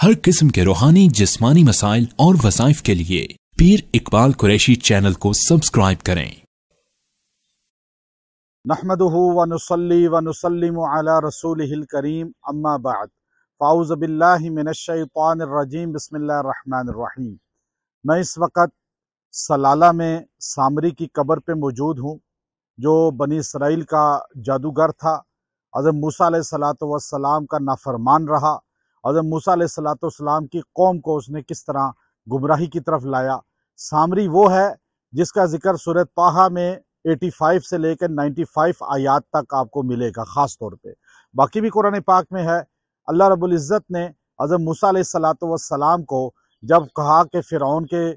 हर किस्म के रूहानी जिस्मानी मसाइल और वज़ाइफ के लिए पीर इकबाल कुरैशी चैनल को सब्सक्राइब करें। नहमदुहु व नुसल्ली व नुसल्लिमु अला रसूलिहिल करीम अम्मा बाद फ़ाऊज़ु बिल्लाहि मिनश शैतानिर रजीम बिस्मिल्लाहिर रहमानिर रहीम। मैं इस वक्त सलाला में सामरी की कब्र पे मौजूद हूँ, जो बनी इसराइल का जादूगर था। हज़रत मूसा अलैहिस्सलातु वस्सलाम का नाफरमान रहा। हज़रत मूसा अलैहिस्सलातु वस्सलाम की कौम को उसने किस तरह गुमराही की तरफ लाया। सामरी वो है जिसका जिक्र सूरह ताहा में 85 से लेकर 95 आयात तक आपको मिलेगा ख़ास तौर पे। बाकी भी कुरान पाक में है। अल्लाह रब्बुल इज़्ज़त ने हज़रत मूसा अलैहिस्सलातु वस्सलाम को जब कहा कि फ़िरौन के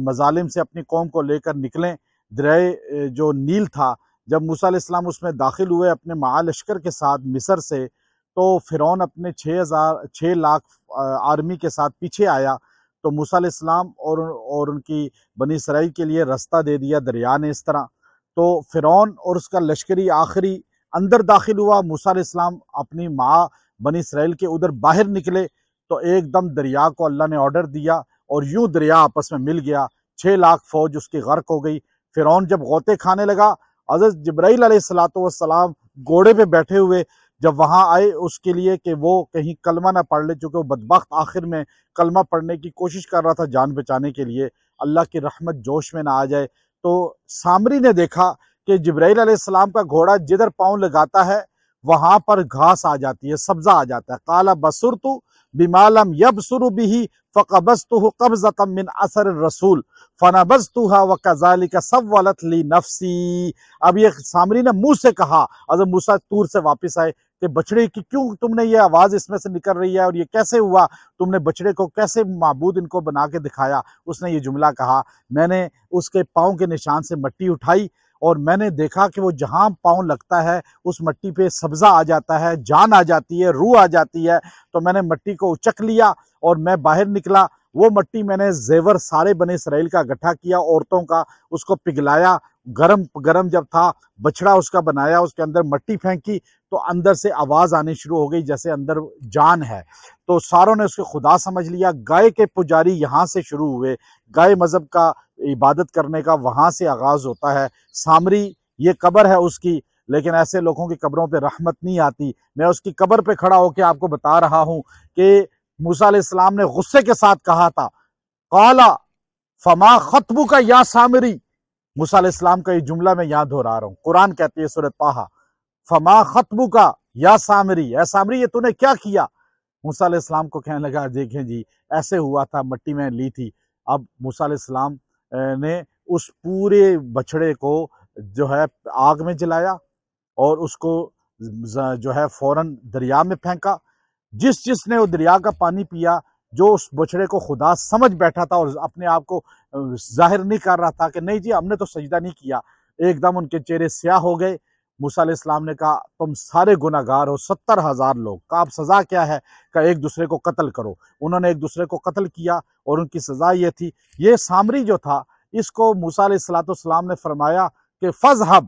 मज़ालिम से अपनी कौम को लेकर निकलें, दरिया जो नील था, जब मूसा अलैहिस्सलाम उसमें दाखिल हुए अपने मआ लश्कर के साथ मिस्र से, तो फ़िरौन अपने 6 लाख आर्मी के साथ पीछे आया। तो मूसा अलैहिस्सलाम और उनकी बनी इसराइल के लिए रास्ता दे दिया दरिया ने। इस तरह तो फ़िरौन और उसका लश्करी आखिरी अंदर दाखिल हुआ। मूसा अलैहिस्सलाम अपनी माँ बनी इसराइल के उधर बाहर निकले तो एकदम दरिया को अल्लाह ने ऑर्डर दिया और यूं दरिया आपस में मिल गया। 6 लाख फौज उसकी गर्क हो गई। फ़िरौन जब गौते खाने लगा, हज़रत जिब्राईल अलैहिस्सलातु वस्सलाम घोड़े पे बैठे हुए जब वहाँ आए उसके लिए कि वो कहीं कलमा ना पढ़ ले, चूँकि वो बदबख्त आखिर में कलमा पढ़ने की कोशिश कर रहा था जान बचाने के लिए, अल्लाह की रहमत जोश में ना आ जाए। तो सामरी ने देखा कि जिब्राईल अलैहिस्सलाम का घोड़ा जिधर पाँव लगाता है वहाँ पर घास आ जाती है, सब्जा आ जाता है। काला बसुरतु बिमा लम यबसुरु बिही फ़क़बज़तुहु क़ब्ज़तम मिन असर रसूल फ़नबज़तुहा व कज़ालिका सव्वलत ली नफ्सी। अब ये सामरी ने मुंह से कहा, हज़रत मूसा तूर से वापस आए कि बछड़े की क्यों तुमने ये आवाज़ इसमें से निकल रही है और ये कैसे हुआ, तुमने बछड़े को कैसे माबूद इनको बना के दिखाया। उसने ये जुमला कहा, मैंने उसके पाँव के निशान से मिट्टी उठाई और मैंने देखा कि वो जहाँ पाँव लगता है उस मिट्टी पे सब्ज़ा आ जाता है, जान आ जाती है, रूह आ जाती है। तो मैंने मिट्टी को उचक लिया और मैं बाहर निकला। वो मिट्टी मैंने जेवर सारे बने इसराइल का इकट्ठा किया, औरतों का, उसको पिघलाया, गरम जब था बछड़ा उसका बनाया, उसके अंदर मिट्टी फेंकी तो अंदर से आवाज़ आनी शुरू हो गई जैसे अंदर जान है। तो सारों ने उसको खुदा समझ लिया। गाय के पुजारी यहाँ से शुरू हुए, गाय मज़हब का इबादत करने का वहाँ से आगाज़ होता है। सामरी ये कब्र है उसकी, लेकिन ऐसे लोगों की कब्रों पे रहमत नहीं आती। मैं उसकी कब्र पे खड़ा होकर आपको बता रहा हूँ कि मूसा अलैहिस्सलाम ने गुस्से के साथ कहा था, काला फमा खतबू का या सामरी। मूसा अलैहिस्सलाम का ये जुमला मैं यहाँ दोहरा रहा हूँ। कुरान कहती है सूरह ताहा, फमा खतबू का या सामरी, ए सामरी ये तूने क्या किया। मूसा अलैहिस्सलाम को कहने लगा, देखें जी ऐसे हुआ था, मिट्टी में ली थी। अब मूसा अलैहिस्सलाम ने उस पूरे बछड़े को जो है आग में जलाया और उसको जो है फौरन दरिया में फेंका। जिसने वो दरिया का पानी पिया, जो उस बछड़े को खुदा समझ बैठा था और अपने आप को जाहिर नहीं कर रहा था कि नहीं जी हमने तो सजदा नहीं किया, एकदम उनके चेहरे स्याह हो गए। मूसा अलैहिस्सलाम ने कहा, तुम सारे गुनाहगार हो, 70,000 लोग का। अब सज़ा क्या है कि एक दूसरे को कत्ल करो। उन्होंने एक दूसरे को कत्ल किया और उनकी सज़ा ये थी। ये सामरी जो था, इसको मूसा अलैहिस्सलाम ने फरमाया कि फ़ज़हब,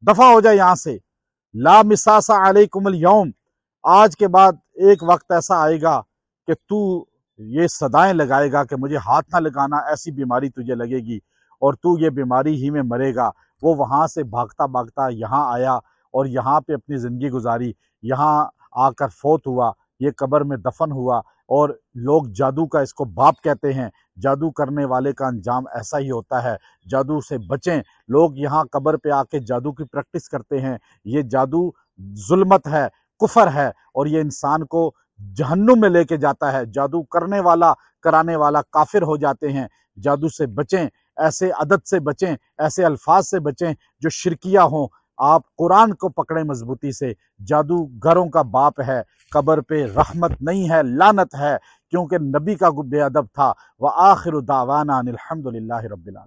दफ़ा हो जाए यहाँ से, ला मिसासा अलैकुमुल यौम, आज के बाद एक वक्त ऐसा आएगा कि तू ये सदाएं लगाएगा कि मुझे हाथ ना लगाना, ऐसी बीमारी तुझे लगेगी और तू ये बीमारी ही में मरेगा। वो वहाँ से भागता भागता यहाँ आया और यहाँ पे अपनी ज़िंदगी गुजारी। यहाँ आकर फौत हुआ, ये कब्र में दफन हुआ। और लोग जादू का इसको बाप कहते हैं। जादू करने वाले का अंजाम ऐसा ही होता है। जादू से बचें। लोग यहाँ कब्र पे आके जादू की प्रैक्टिस करते हैं। ये जादू जुल्मत है, कुफर है और ये इंसान को जहन्नुम में लेके जाता है। जादू करने वाला, कराने वाला काफिर हो जाते हैं। जादू से बचें, ऐसे आदत से बचें, ऐसे अल्फाज से बचें जो शिरकिया हों। आप कुरान को पकड़ें मजबूती से। जादू घरों का बाप है, कब्र पे रहमत नहीं है, लानत है, क्योंकि नबी का बेअदब था। व आखिरु दावाना अनिल हम्दुलिल्लाहि रब्बिल आलमीन।